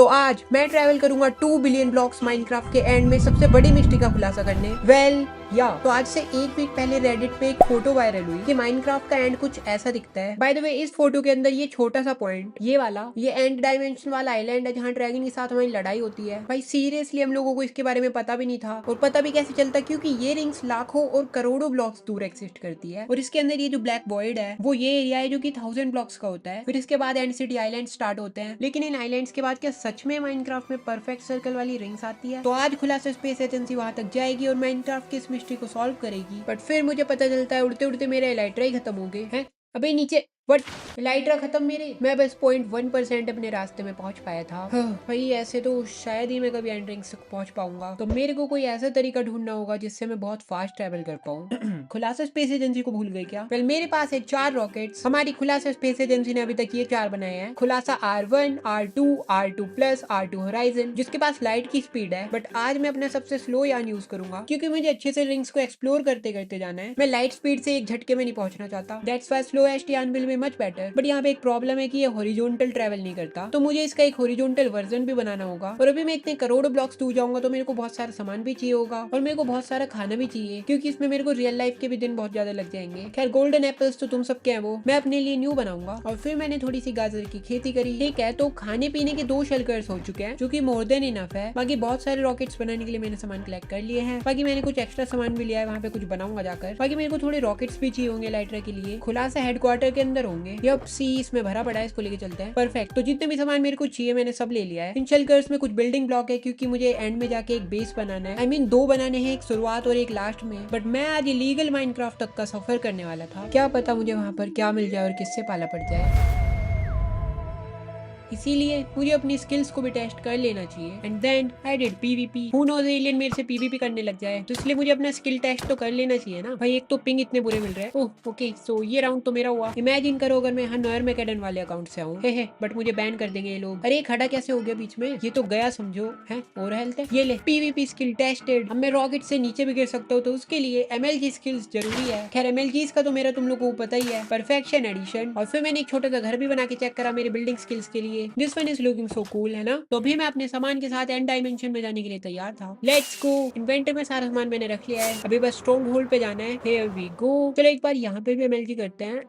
तो आज मैं ट्रैवल करूंगा 2 बिलियन ब्लॉक्स माइनक्राफ्ट के एंड में सबसे बड़ी मिस्ट्री का खुलासा करने। तो आज से एक वीक पहले रेडिट पे एक फोटो वायरल हुई कि माइनक्राफ्ट का एंड कुछ ऐसा दिखता है। बाय द वे, इस फोटो के अंदर ये छोटा सा पॉइंट, ये एंड डायमेंशन वाला आइलैंड है जहाँ ड्रैगन के साथ हमारी लड़ाई होती है। भाई सीरियसली हम लोगों को इसके बारे में पता भी नहीं था, और पता भी कैसे चलता क्योंकि ये रिंग्स लाखों और करोड़ों ब्लॉक्स दूर एग्जिस्ट करती है। और इसके अंदर ये जो ब्लैक वॉइड है वो ये एरिया है जो कि 1000 ब्लॉक्स का होता है। फिर इसके बाद एंड सिटी आइलैंड स्टार्ट होते हैं। लेकिन इन आइलैंड्स के बाद क्या सच में माइनक्राफ्ट में परफेक्ट सर्कल वाली रिंग्स आती है? तो आज खुलासा स्पेस एजेंसी वहां तक जाएगी और माइनक्राफ्ट की इस मिस्ट्री को सॉल्व करेगी। बट फिर मुझे पता चलता है उड़ते उड़ते मेरे एलाइट्रा ही खत्म हो गए हैं। अबे नीचे बट लाइट्रा खत्म मेरे। मैं बस 0.1% अपने रास्ते में पहुंच पाया था। भाई ऐसे तो शायद ही मैं कभी एंड रिंग्स तक पहुंच पाऊंगा, तो मेरे को कोई ऐसा तरीका ढूंढना होगा जिससे मैं बहुत फास्ट ट्रैवल कर पाऊं। खुलासा स्पेस एजेंसी को भूल गए क्या? वेल, मेरे पास है 4 रॉकेट्स। हमारी खुलासा स्पेस एजेंसी ने अभी तक ये 4 बनाए हैं। खुलासा R1, R2, R2 plus, R2 horizon, जिसके पास लाइट की स्पीड है। बट आज मैं अपना सबसे स्लो यान यूज करूंगा क्योंकि मुझे अच्छे से रिंग्स को एक्सप्लोर करते करते जाना है। मैं लाइट स्पीड से एक झटके में नहीं पहुंचना चाहता। दैट्स व्हाई स्लोएस्ट यान will be much better. But यहाँ पे एक प्रॉब्लम है कि ये हॉरिजॉन्टल ट्रैवल नहीं करता, तो मुझे इसका एक हॉरिजॉन्टल वर्जन भी बनाना होगा। और अभी मैं इतने करोड़ों ब्लॉक्स दूर जाऊंगा तो मेरे को बहुत सारा सामान भी चाहिए होगा, और मेरे को बहुत सारा खाना भी चाहिए क्योंकि इसमें मेरे को रियल लाइफ के भी दिन बहुत ज्यादा लग जाएंगे। खैर, गोल्डन एप्पल्स तो तुम सबके हैं, वो मैं अपने लिए न्यू बनाऊंगा। और फिर मैंने थोड़ी सी गाजर की खेती करी। ठीक है, तो खाने पीने के 2 शेल्टर्स हो चुके हैं जो कि मोर देन इनफ है। बाकी बहुत सारे रॉकेट्स बनाने के लिए मैंने सामान कलेक्ट कर लिए हैं। बाकी मैंने कुछ एक्स्ट्रा सामान भी लिया है, वहाँ पे कुछ बनाऊंगा जाकर। बाकी मेरे को थोड़े रॉकेट्स भी चाहिए होंगे लाइट्रा के लिए। खुलासा हेडक्वार्टर के अंदर होंगे। यप, सी इसमें भरा पड़ा है, इसको लेके चलते हैं। परफेक्ट, तो जितने भी सामान मेरे को चाहिए मैंने सब ले लिया है। इन शेल्टर्स में कुछ बिल्डिंग ब्लॉक है क्योंकि मुझे एंड में जाके एक बेस बनाना है। I mean, 2 बनाने हैं, एक शुरुआत और एक लास्ट में। बट मैं आज इलीगल माइनक्राफ्ट तक का सफर करने वाला था। क्या पता मुझे वहाँ पर क्या मिल जाए और किससे पाला पड़ जाए, इसीलिए मुझे अपनी स्किल्स को भी टेस्ट कर लेना चाहिए। And then I did PVP. Who knows alien मेरे से पीवीपी करने लग जाए, तो इसलिए मुझे अपना स्किल टेस्ट तो कर लेना चाहिए ना भाई। एक तो पिंग इतने बुरे मिल रहे हैं। ओह ओके, सो ये राउंड तो मेरा हुआ। इमेजिन करो अगर मैं नॉयर मैकेडन वाले अकाउंट से आऊँ, बट मुझे बैन कर देंगे ये लोग। अरे खड़ा कैसे हो गया बीच में? ये तो गया समझो है। और हेल्थ है, ये ले पीवीपी स्किल टेस्टेड। अब मैं रॉकेट से नीचे भी गिर सकता हूँ, तो उसके लिए MLG स्किल्स जरूरी है। खैर, MLG का तो मेरा तुम लोगों को पता ही है, परफेक्शन एडिशन। और फिर मैंने एक छोटा सा घर भी बना के चेक करा मेरे बिल्डिंग स्किल्स के लिए। This one is looking so cool, है ना? तो अभी मैं अपने सामान के साथ एंड डायमेंशन में जाने के लिए तैयार था। Let's go. इन्वेंटर में सारा सामान मैंने रख लिया है, अभी बस स्ट्रॉन्ग होल्ड पे जाना है। Here we go. चलो एक बार यहाँ पे भी MLG करते हैं।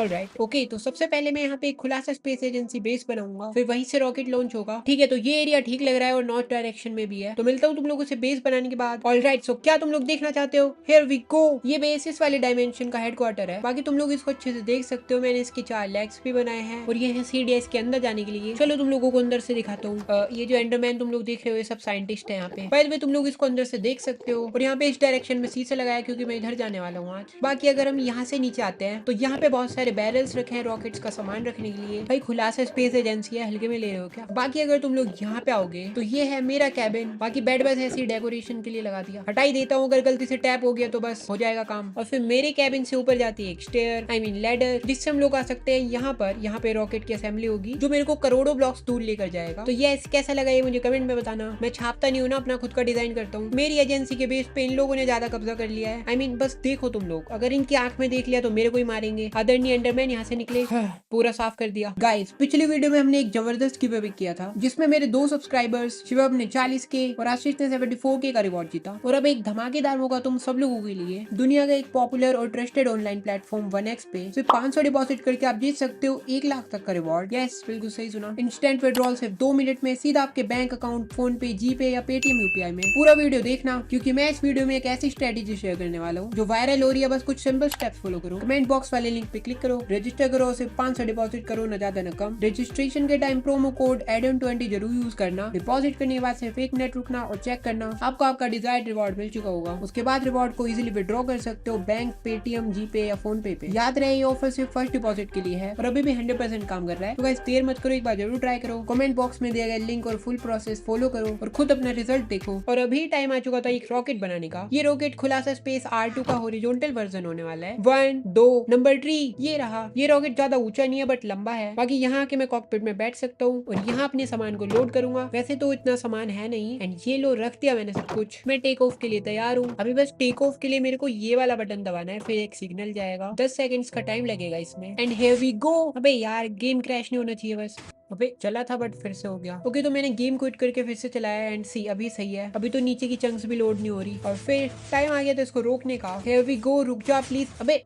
ऑलराइट, ओके, तो सबसे पहले मैं यहाँ पे एक खुलासा स्पेस एजेंसी बेस बनाऊंगा, फिर वहीं से रॉकेट लॉन्च होगा। ठीक है, तो ये एरिया ठीक लग रहा है और नॉर्थ डायरेक्शन में भी है। तो मिलता हूँ तुम लोगों से बेस बनाने के बाद। ऑलराइट, सो क्या तुम लोग देखना चाहते हो? Here we go. ये बेस इस वाले डायमेंशन का हेडक्वार्टर है। बाकी तुम लोग इसको अच्छे से देख सकते हो। मैंने इसके 4 लेग्स भी बनाए हैं और ये है सीढ़ियां इसके अंदर जाने के लिए। चलो तुम लोगों को अंदर से दिखाता हूँ। ये जो एंडरमैन तुम लोग देख रहे हो, ये सब साइंटिस्ट है यहाँ पे। बाय द वे, तुम लोग इसको अंदर से देख सकते हो। और यहाँ पे इस डायरेक्शन में शीशे लगाया क्योंकि मैं इधर जाने वाला हूँ आज। बाकी अगर हम यहाँ से नीचे आते हैं तो यहाँ पे बहुत सारे बैरल्स रखे हैं रॉकेट्स का सामान रखने के लिए। भाई खुलासा स्पेस एजेंसी है, हल्के में ले रहे हो क्या? बाकी अगर तुम लोग यहाँ पे आओगे तो ये है मेरा कैबिन। बाकी बेड बस ऐसी डेकोरेशन के लिए लगा दिया, हटा ही देता हूँ अगर गलती से टैप हो गया तो बस हो जाएगा काम। और फिर मेरे कैबिन से ऊपर जाती है एक स्टेयर, I mean लैडर, जिससे हम लोग आ सकते हैं यहाँ पर। यहाँ पे रॉकेट की असेंबली होगी जो मेरे को करोड़ों ब्लॉक्स दूर लेकर जाएगा। तो ये कैसा लगा ये मुझे कमेंट में बताना। मैं छापता नहीं हूँ ना, अपना खुद का डिजाइन करता हूँ। मेरी एजेंसी के बेस पे इन लोगों ने ज्यादा कब्जा कर लिया है। I mean, बस देखो तुम लोग, अगर इनकी आंख में देख लिया तो मेरे को ही मारेंगे। आदरणीय एंडरमैन यहाँ से निकले। पूरा साफ कर दिया। गाइस, पिछली वीडियो में हमने एक जबरदस्त गिव किया था जिसमें मेरे 2 सब्सक्राइबर्स शिवम ने 40 के और आशीष ने 74 के का रिवॉर्ड जीता। और अब एक धमाकेदार मौका तुम सब लोगों के लिए। दुनिया का एक पॉपुलर और ट्रस्टेड ऑनलाइन प्लेटफॉर्म 1x पे सिर्फ 500 डिपॉजिट करके आप जीत सकते हो 1 लाख तक का रिवॉर्ड। यस, बिल्कुल सही सुना। इंस्टेंट विड्रॉल सिर्फ 2 मिनट में सीधा आपके बैंक अकाउंट, फोन पे, जीपे या पेटीएम यूपीआई में। पूरा वीडियो देखना क्योंकि मैं इस वीडियो में एक ऐसी स्ट्रेटेजी शेयर करने वाला हूँ जो वायरल हो रही है। बस कुछ सिंपल स्टेप्स फॉलो करो। कमेंट बॉक्स वाले लिंक पे क्लिक करो, रजिस्टर करो, सिर्फ 500 डिपॉजिट करो, न ज्यादा न कम। रजिस्ट्रेशन के टाइम प्रोमो कोड ADAM20 जरूर यूज करना। डिपॉजिट करने के बाद सिर्फ 1 मिनट रुकना और चेक करना आपको आपका डिजायर्ड रिवॉर्ड मिल चुका होगा। उसके बाद रिवॉर्ड को इजीली विड्रॉ कर सकते हो बैंक, पेटीएम, जीपे या फोन पे। याद रहे ये ऑफर सिर्फ फर्स्ट डिपॉजिट के लिए है और अभी भी 100% काम कर रहा है। तो गाइस देर मत करो, एक बार जरूर ट्राई करो। कमेंट बॉक्स में दिया गया लिंक और फुल प्रोसेस फॉलो करो और खुद अपना रिजल्ट देखो। और अभी टाइम आ चुका था एक रॉकेट बनाने का। ये रॉकेट खुलासा स्पेस R2 का हॉरिजॉन्टल वर्जन होने वाला है। 1 2 नंबर 3 ये रहा। ये रॉकेट ज्यादा ऊंचा नहीं है बट लंबा है। बाकी यहाँ आके मैं कॉकपिट में बैठ सकता हूँ और यहाँ अपने सामान को लोड करूंगा। वैसे तो इतना सामान है नहीं एंड ये लो रख दिया मैंने सब कुछ। मैं टेक ऑफ के लिए तैयार हूँ। अभी बस टेक ऑफ के लिए मेरे को ये वाला बटन दबाना है, फिर एक सिग्नल जाएगा। 10 सेकंड्स का टाइम लगेगा इसमें एंड हियर वी गो। अबे यार गेम क्रैश नहीं होना चाहिए बस। अबे चला था बट फिर से हो गया। ओके तो मैंने गेम क्विट करके फिर से चलाया एंड सी अभी सही है। अभी तो नीचे की चंक्स भी लोड नहीं हो रही और फिर टाइम आ गया तो इसको रोकने का। Here we go. रुक जा प्लीज। अबे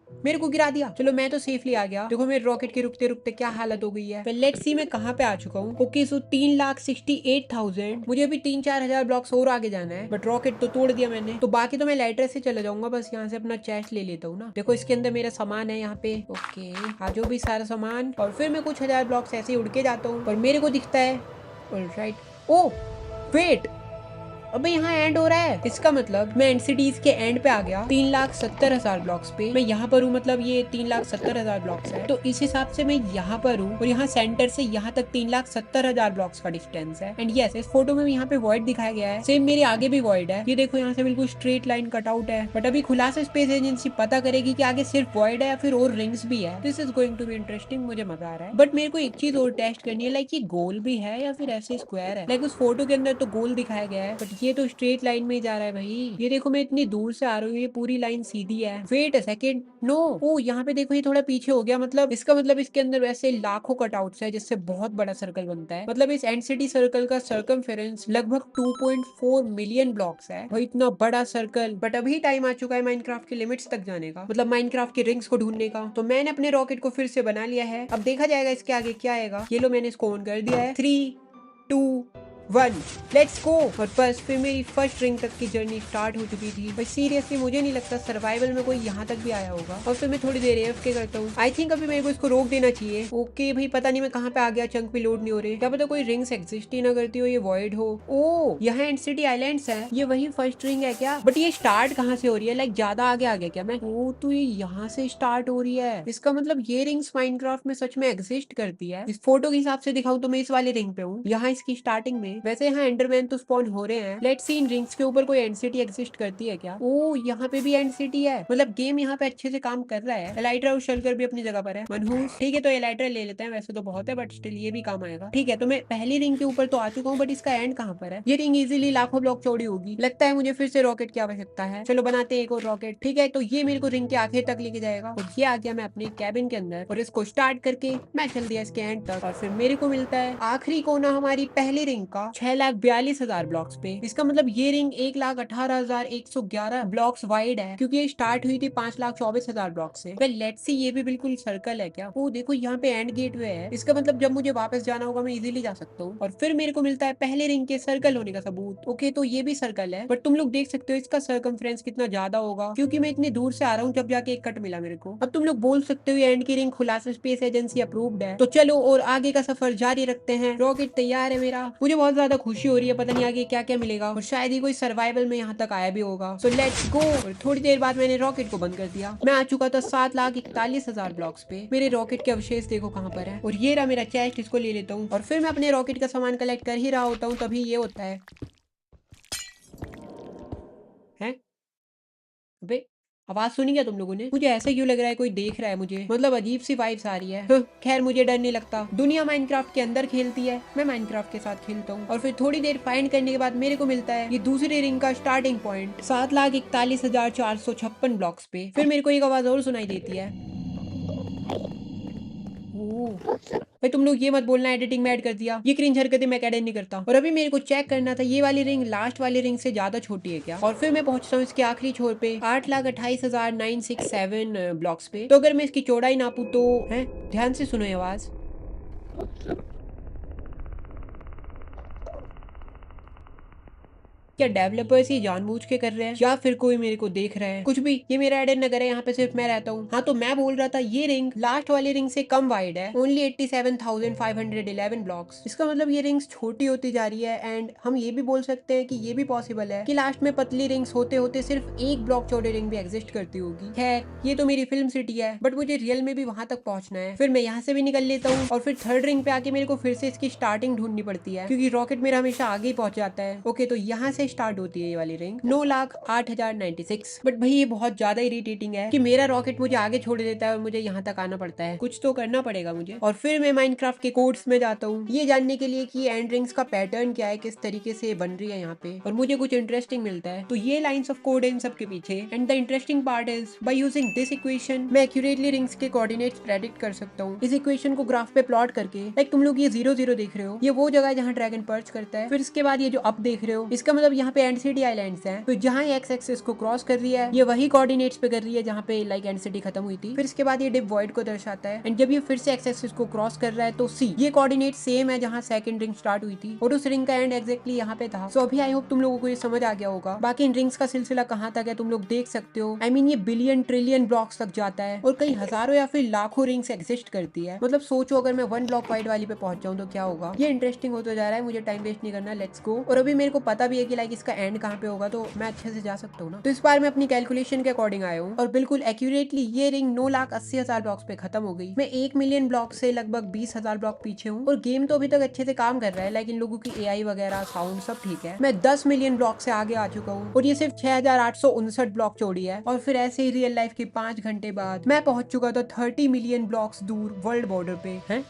मेरे को गिरा दिया। चलो मैं तो सेफली आ गया। देखो मेरे रॉकेट के रुकते रुकते क्या हालत हो गई है। लेट्स सी मैं कहाँ पे आ चुका हूँ। Okay so 3,68,000। मुझे अभी 3-4 हजार ब्लॉक्स और आगे जाना है बट रॉकेट तो तोड़ दिया मैंने। तो बाकी तो मैं लाइटर से चले जाऊंगा। बस यहाँ से अपना चेस्ट ले लेता हूँ ना। देखो इसके अंदर मेरा सामान है यहाँ पे। ओके आ जाओ भी सारा सामान और फिर मैं कुछ हजार ब्लॉक्स ऐसे ही उड़ के जाता हूँ और मेरे को दिखता है ऑलराइट। ओ वेट, अबे यहाँ एंड हो रहा है। इसका मतलब मैं एनसीडीज के एंड पे आ गया। 3,70,000 ब्लॉक्स पे मैं यहाँ पर हूँ। मतलब ये 3,70,000 ब्लॉक्स है तो इस हिसाब से मैं यहाँ पर हूँ और यहाँ सेंटर से यहाँ तक 3,70,000 ब्लॉक्स का डिस्टेंस है। एंड यस इस फोटो में यहाँ पे वॉइड दिखाया गया है। सेम मेरे आगे भी वॉइड है। ये देखो यहाँ से बिल्कुल स्ट्रेट लाइन कट आउट है। बट अभी खुलासा स्पेस एजेंसी पता करेगी कि आगे सिर्फ वॉइड है या फिर और रिंग्स भी है। This is going to be interesting. मुझे मजा आ रहा है बट मेरे को एक चीज और टेस्ट करनी है। लाइक ये गोल भी है या फिर ऐसे स्क्वायर है। लाइक उस फोटो के अंदर तो गोल दिखाया गया है बट ये तो स्ट्रेट लाइन में ही जा रहा है भाई। ये देखो मैं इतनी दूर से आ रही हूँ, ये पूरी लाइन सीधी है। वेट अ सेकेंड, नो ओ यहाँ पे देखो ये थोड़ा पीछे हो गया। मतलब इसका मतलब इसके अंदर वैसे लाखों कटआउट्स है जिससे बहुत बड़ा सर्कल बनता है। मतलब इस एनसीटी सर्कल का सर्कमफेरेंस लगभग 2.4 मिलियन ब्लॉक्स है भाई। इतना बड़ा सर्कल। बट अभी टाइम आ चुका है माइनक्राफ्ट की लिमिट्स तक जाने का, मतलब माइनक्राफ्ट की रिंग्स को ढूंढने का। तो मैंने अपने रॉकेट को फिर से बना लिया है। अब देखा जाएगा इसके आगे क्या आएगा। ये लो मैंने इसको ऑन कर दिया है। 3, 2, 1 लेट्स गो। और बस फिर मेरी फर्स्ट रिंग तक की जर्नी स्टार्ट हो चुकी थी। बट सीरियसली मुझे नहीं लगता सर्वाइवल में कोई यहाँ तक भी आया होगा। और फिर मैं थोड़ी देर AFK करता हूँ। आई थिंक अभी मेरे को इसको रोक देना चाहिए। ओके भाई पता नहीं मैं कहाँ पे आ गया। चंक भी लोड नहीं हो रहे। क्या पता कोई रिंग्स एग्जिस्ट ही ना करती हो, ये वॉइड हो। ओ यहाँ एनसीटी आइलैंड्स है। ये वही फर्स्ट रिंग है क्या? बट ये स्टार्ट कहाँ से हो रही है? लाइक ज्यादा आगे आ गया क्या मैं? ओ तो ये यहाँ से स्टार्ट हो रही है। इसका मतलब ये रिंग्स माइनक्राफ्ट में सच में एग्जिस्ट करती है। इस फोटो के हिसाब से दिखाऊं तो मैं इस वाले रिंग पे हूँ, यहाँ इसकी स्टार्टिंग में। वैसे यहाँ एंडरमैन तो स्पॉन हो रहे हैं। लेट्स सी इन रिंग्स के ऊपर कोई एनसीटी एग्जिस्ट करती है क्या? ओ यहाँ पे भी एनसीटी है। मतलब गेम यहाँ पे अच्छे से काम कर रहा है। एलाइट्रा और शलकर भी अपनी जगह पर है। मनहूस ठीक है तो एलाइट्रा ले लेते हैं। वैसे तो बहुत है बट स्टिल ये भी काम आएगा। ठीक है तो मैं पहली रिंग के ऊपर तो आ चुका हूँ बट इसका एंड कहाँ पर है? ये रिंग इजिली लाखों ब्लॉक चौड़ी होगी। लगता है मुझे फिर से रॉकेट की आवश्यकता है। चलो बनाते हैं एक और रॉकेट। ठीक है तो ये मेरे को रिंग के आखिर तक लेके जाएगा और ये आ गया मैं अपने कैबिन के अंदर और इसको स्टार्ट करके मैं चल दिया इसके एंड तक। और फिर मेरे को मिलता है आखिरी कोना हमारी पहली रिंग का 6,42,000 ब्लॉक्स पे। इसका मतलब ये रिंग 1,18,111 ब्लॉक्स वाइड है क्योंकि ये स्टार्ट हुई थी 5,24,000 ब्लॉक से। वेल लेट्स सी ये भी बिल्कुल सर्कल है क्या? ओ देखो यहाँ पे एंड गेटवे है। इसका मतलब जब मुझे वापस जाना होगा मैं इजीली जा सकता हूँ। और फिर मेरे को मिलता है पहले रिंग के सर्कल होने का सबूत। ओके तो ये भी सर्कल है बट तुम लोग देख सकते हो इसका सर्कमफ्रेंस कितना ज्यादा होगा क्योंकि मैं इतनी दूर से आ रहा हूँ जब जाके एक कट मिला मेरे को। अब तुम लोग बोल सकते हो एंड की रिंग खुलासा स्पेस एजेंसी अप्रूव्ड है। तो चलो और आगे का सफर जारी रखते हैं। रॉकेट तैयार है मेरा। मुझे बहुत ज्यादा खुशी हो रही है, पता नहीं आगे क्या क्या मिलेगा और शायद ही कोई सर्वाइवल में यहाँ तक आया भी होगा। So let's go. और थोड़ी देर बाद मैंने रॉकेट को बंद कर दिया। मैं आ चुका था 7,41,000 ब्लॉक्स पे। मेरे रॉकेट के अवशेष देखो कहाँ पर है। और ये रहा मेरा चेस्ट, इसको ले लेता हूँ। और फिर मैं अपने रॉकेट का सामान कलेक्ट कर ही रहा होता हूँ तभी ये होता है। अबे आवाज सुनी क्या तुम लोगों ने? मुझे ऐसा क्यों लग रहा है कोई देख रहा है मुझे। मतलब अजीब सी वाइब्स आ रही है। खैर मुझे डर नहीं लगता। दुनिया माइनक्राफ्ट के अंदर खेलती है, मैं माइनक्राफ्ट के साथ खेलता हूँ। और फिर थोड़ी देर फाइंड करने के बाद मेरे को मिलता है ये दूसरी रिंग का स्टार्टिंग पॉइंट 7,41,456 ब्लॉक्स पे। फिर मेरे को एक आवाज और सुनाई देती है। भाई तुम लोग ये मत बोलना एडिटिंग में ऐड कर दिया। ये क्रिंज हरकतें मैं एडिट नहीं करता। और अभी मेरे को चेक करना था ये वाली रिंग लास्ट वाली रिंग से ज्यादा छोटी है क्या। और फिर मैं पहुंचता हूँ इसके आखिरी छोर पे 8,28,967 ब्लॉक्स पे। तो अगर मैं इसकी चौड़ाई नापू तो है, ध्यान से सुनो ये आवाज। क्या डेवलपर्स ये जानबूझ के कर रहे हैं या फिर कोई मेरे को देख रहा है? कुछ भी, ये मेरा एडिट न करे, यहाँ पे सिर्फ मैं रहता हूँ। हाँ तो मैं बोल रहा था ये रिंग लास्ट वाली रिंग से कम वाइड है, ओनली 87,511 ब्लॉक्स। इसका मतलब ये रिंग्स छोटी होती जा रही है। एंड हम ये भी बोल सकते हैं कि ये भी पॉसिबल है कि लास्ट में पतली रिंग्स होते होते सिर्फ एक ब्लॉक चौड़ी रिंग भी एग्जिस्ट करती होगी। खैर ये तो मेरी फिल्म सिटी है बट मुझे रियल में भी वहां तक पहुंचना है। फिर मैं यहाँ से भी निकल लेता हूँ और फिर थर्ड रिंग पे आके मेरे को फिर से इसकी स्टार्टिंग ढूंढनी पड़ती है क्योंकि रॉकेट मेरा हमेशा आगे ही पहुंच जाता है। ओके तो यहाँ से से स्टार्ट होती है ये वाली रिंग 9,08,096। बट भाई ये बहुत ज्यादा इरिटेटिंग है कि मेरा रॉकेट मुझे आगे छोड़ देता है और मुझे यहाँ तक आना पड़ता है। कुछ तो करना पड़ेगा मुझे। और फिर मैं माइनक्राफ्ट के कोड्स में जाता हूँ ये जानने के लिए कि एंड रिंग्स का पैटर्न क्या है, किस तरीके से बन रही है यहाँ पे, और मुझे कुछ इंटरेस्टिंग मिलता है। तो ये लाइंस ऑफ कोड है इन सब के पीछे। And the interesting part is by using this equation मैं एक्यूरेटली रिंग्स के कोऑर्डिनेट्स प्रेडिक्ट कर सकता हूँ। इस इक्वेशन को ग्राफ पे प्लॉट करके, लाइक तुम लोग ये 0 0 देख रहे हो, ये वो जगह है जहाँ ड्रैगन पर्च करता है। फिर इसके बाद ये जो अप देख रहे हो, इसका मतलब यहाँ पे एंड सिटी आइलैंड्स है। तो जहाँ एक्स एक्सिस को क्रॉस कर रही है ये वही कोऑर्डिनेट्स पे कर रही है जहाँ पे लाइक एंड सिटी खत्म हुई थी। फिर इसके बाद ये डिप वॉइड को दर्शाता है। एंड जब ये फिर से एक्स एक्सिस को क्रॉस कर रहा है तो सी ये कोऑर्डिनेट सेम है जहाँ सेकंड रिंग स्टार्ट हुई थी और उस रिंग का एंड एग्जैक्टली यहाँ पे था। सो अभी आई होप तुम लोगों को ये समझ आ गया होगा। बाकी इन रिंग्स का सिलसिला कहाँ तक है तुम लोग देख सकते हो। आई मीन ये बिलियन ट्रिलियन ब्लॉक्स तक जाता है और कई हजारों या फिर लाखों रिंग्स एग्जिस्ट करती है। मतलब सोचो अगर मैं 1 ब्लॉक वाइड वाली पे पहुंच जाऊं तो क्या होगा। ये इंटरेस्टिंग होता जा रहा है, मुझे टाइम वेस्ट नहीं करना, लेट्स गो। और अभी मेरे को पता भी है कि लाइक इसका एंड कहाँ पे होगा तो मैं अच्छे से जा सकता हूँ ना। तो इस बार मैं अपनी कैलकुलेशन के अकॉर्डिंग आया हूँ और बिल्कुल एक्यूरेटली ये रिंग 9,80,000 ब्लॉक्स पे खत्म हो गई। मैं 1 मिलियन ब्लॉक से लगभग 20,000 ब्लॉक पीछे हूँ और गेम तो अभी तक अच्छे से काम कर रहा है। लाइक इन लोगों की एआई वगैरह साउंड सब ठीक है। मैं 10 मिलियन ब्लॉक से आगे आ चुका हूँ और ये सिर्फ 6,859 ब्लॉक चौड़ी है। और फिर ऐसे ही रियल लाइफ के 5 घंटे बाद मैं पहुंच चुका था 30 मिलियन ब्लॉक्स दूर वर्ल्ड बॉर्डर पे। हैं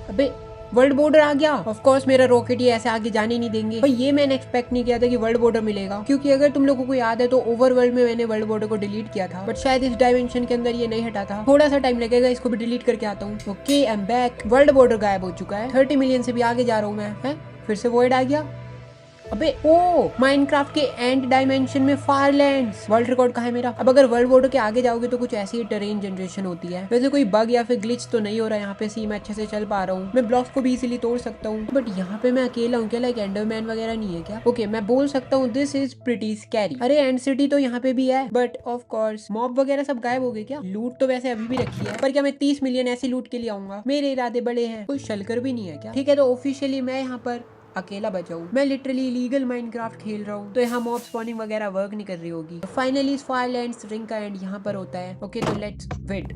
अबे वर्ल्ड बॉर्डर आ गया। ऑफ कोर्स मेरा रॉकेट ये ऐसे आगे जाने नहीं देंगे। भाई ये मैंने एक्सपेक्ट नहीं किया था कि वर्ल्ड बॉर्डर मिलेगा, क्योंकि अगर तुम लोगों को याद है तो ओवरवर्ल्ड में मैंने वर्ल्ड बॉर्डर को डिलीट किया था, बट शायद इस डायमेंशन के अंदर ये नहीं हटा था। थोड़ा सा टाइम लगेगा, इसको भी डिलीट करके आता हूँ। Okay I am back. World border गायब हो चुका है। 30 मिलियन से भी आगे जा रहा हूँ मैं। है फिर से वॉइड आ गया। अबे ओ माइनक्राफ्ट के एंड डायमेंशन में फायरलैंड्स। वर्ल्ड रिकॉर्ड कहाँ है मेरा। अब अगर वर्ल्ड बॉर्डर के आगे जाओगे तो कुछ ऐसी ही टेरेन जनरेशन होती है। वैसे कोई बग या फिर ग्लिच तो नहीं हो रहा है यहाँ पे। सी मैं अच्छे से चल पा रहा हूँ, मैं ब्लॉक्स को भी इजीली तोड़ सकता हूँ। बट यहाँ पे मैं अकेला हूँ क्या? लाइक एंडरमैन वगैरह नहीं है क्या? ओके मैं बोल सकता हूँ दिस इज प्रिटी स्कैरी। अरे एंड सिटी तो यहाँ पे भी है, बट ऑफ कोर्स मॉब वगैरह सब गायब हो गए क्या? लूट तो वैसे अभी भी रखी है, पर क्या मैं 30 मिलियन ऐसी लूट के लिए आऊंगा? मेरे इरादे बड़े हैं, कोई शलकर भी नहीं है क्या? ठीक है तो ऑफिशियली मैं यहाँ पर अकेला बचा हूँ। मैं लिटरली इलीगल माइनक्राफ्ट खेल रहा हूँ, तो यहाँ मॉब स्पॉनिंग वगैरह वर्क नहीं कर रही होगी। फाइनली फायरलैंड्स रिंग का एंड यहाँ पर होता है। ओके तो लेट्स वेट।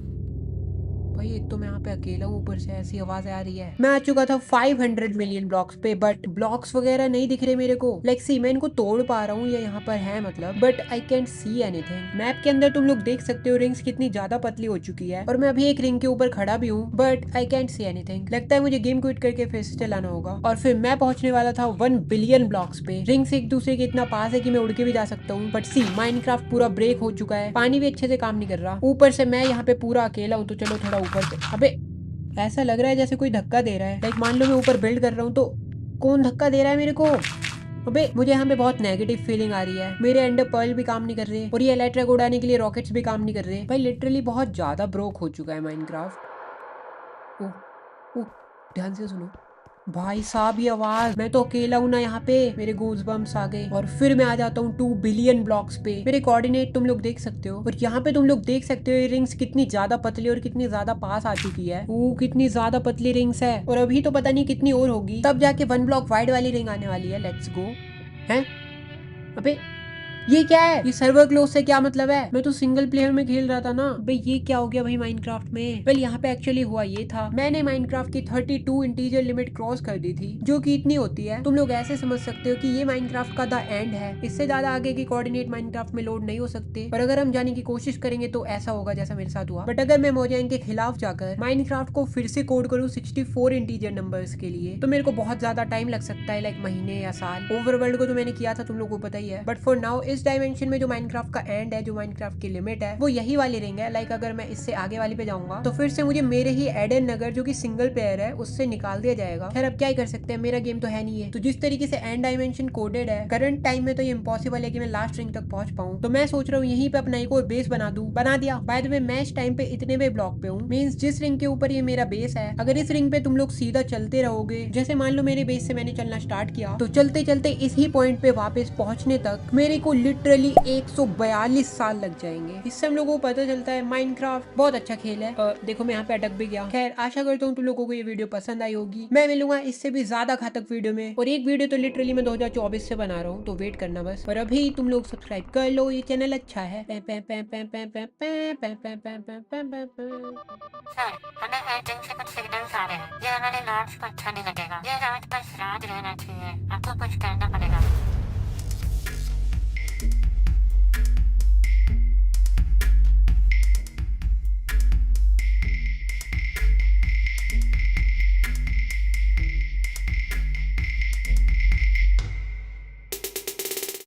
भाई एक तो मैं यहाँ पे अकेला हूँ, ऊपर से ऐसी आवाज आ रही है। मैं आ चुका था 500 मिलियन ब्लॉक्स पे, बट ब्लॉक्स वगैरह नहीं दिख रहे मेरे को। लाइक सी मैं इनको तोड़ पा रहा हूँ, ये यहाँ पर है मतलब, but I can't see anything. Map के अंदर तुम लोग देख सकते हो रिंग्स कितनी ज्यादा पतली हो चुकी है और मैं अभी एक रिंग के ऊपर खड़ा भी हूँ, but I can't see anything. लगता है मुझे गेम क्विट करके फिर से चलाना होगा। और फिर मैं पहुंचने वाला था 1 बिलियन ब्लॉक्स पे। रिंग्स एक दूसरे के इतना पास है कि मैं उड़ के भी जा सकता हूँ, बट सी माइनक्राफ्ट पूरा ब्रेक हो चुका है, पानी भी अच्छे से काम नहीं कर रहा, ऊपर से मैं यहाँ पे पूरा अकेला हूँ। तो चलो थोड़ा ऊपर से। अबे ऐसा लग रहा है जैसे कोई धक्का दे रहा है। लाइक मान लो मैं ऊपर बिल्ड कर रहा हूँ तो कौन धक्का दे रहा है मेरे को? अबे मुझे यहाँ पे बहुत नेगेटिव फीलिंग आ रही है। मेरे एंडर पर्ल भी काम नहीं कर रहे और ये इलेक्ट्रिक उड़ाने के लिए रॉकेट्स भी काम नहीं कर रहे। भाई लिटरली बहुत ज्यादा ब्रोक हो चुका है माइनक्राफ्ट। ओह ध्यान से सुनो भाई साहब ये आवाज। मैं तो अकेला हूँ ना यहाँ पे, मेरे गूज़बम्प्स आ गए। और फिर मैं आ जाता हूँ 2 बिलियन ब्लॉक्स पे। मेरे कोऑर्डिनेट तुम लोग देख सकते हो और यहाँ पे तुम लोग देख सकते हो ये रिंग्स कितनी ज्यादा पतली और कितनी ज्यादा पास आ चुकी है। कितनी ज्यादा पतली रिंग्स है और अभी तो पता नहीं कितनी और होगी, तब जाके 1 ब्लॉक वाइड वाली रिंग आने वाली है। Let's go. हैं अबे ये क्या है? ये सर्वर क्लोज से क्या मतलब है? मैं तो सिंगल प्लेयर में खेल रहा था ना। भाई ये क्या हो गया भाई माइनक्राफ्ट में? वेल यहाँ पे एक्चुअली हुआ ये था, मैंने माइनक्राफ्ट की 32 इंटीजर लिमिट क्रॉस कर दी थी, जो कि इतनी होती है। तुम लोग ऐसे समझ सकते हो कि ये माइनक्राफ्ट का द एंड है। इससे ज्यादा आगे की कोऑर्डिनेट माइनक्राफ्ट में लोड नहीं हो सकते, और अगर हम जाने की कोशिश करेंगे तो ऐसा होगा जैसा मेरे साथ हुआ। बट अगर मैं मोजांग के खिलाफ जाकर माइनक्राफ्ट को फिर से कोड करूँ 64 इंटीजर नंबर्स के लिए, तो मेरे को बहुत ज्यादा टाइम लग सकता है, लाइक महीने या साल। ओवरवर्ल्ड को तो मैंने किया था, तुम लोगों को पता ही है। बट फॉर नाउ इस डायमेंशन में जो माइनक्राफ्ट का एंड है, जो माइनक्राफ्ट की लिमिट है, वो यही वाली रिंग है। लाइक अगर मैं इससे आगे वाली पे जाऊंगा तो फिर से मुझे मेरे ही एडन नगर जो कि सिंगल प्लेयर है उससे निकाल दिया जाएगा। खैर अब क्या ही कर सकते हैं, मेरा गेम तो है नहीं है। तो जिस तरीके से एंड डायमेंशन कोडेड है करंट टाइम में, तो ये इम्पॉसिबल है कि मैं लास्ट रिंग तक पहुंच पाऊं। तो मैं सोच रहा हूँ यहीं पे अपना एक और बेस बना दूं। बना दिया। बाय द वे मैं इस टाइम पे इतने पे ब्लॉक पे हूँ, मींस जिस रिंग के ऊपर ये मेरा बेस है, अगर इस रिंग पे तुम लोग सीधा चलते रहोगे, जैसे मान लो मेरे बेस से मैंने चलना स्टार्ट किया, तो चलते चलते इसी पॉइंट पे वापस पहुंचने तक मेरे को लिटरली 142 साल लग जाएंगे। इससे हम लोगों को पता चलता है माइनक्राफ्ट बहुत अच्छा खेल है। देखो मैं यहाँ पे अटक भी गया। खैर आशा करता हूँ तुम लोगों को ये वीडियो पसंद आई होगी। मैं मिलूंगा इससे भी ज्यादा घातक वीडियो में, और एक वीडियो तो लिटरली मैं 2024 से बना रहा हूँ, तो वेट करना बस। और अभी तुम लोग सब्सक्राइब कर लो, ये चैनल अच्छा है। सर, हमें एयरटेल से कुछ सिग्नल्स आ रहे हैं। ये हमारे लॉर्ड्स को अच्छा नहीं लगेगा। ये राज बस राज रहना चाहिए। आपको कुछ करना पड़ेगा।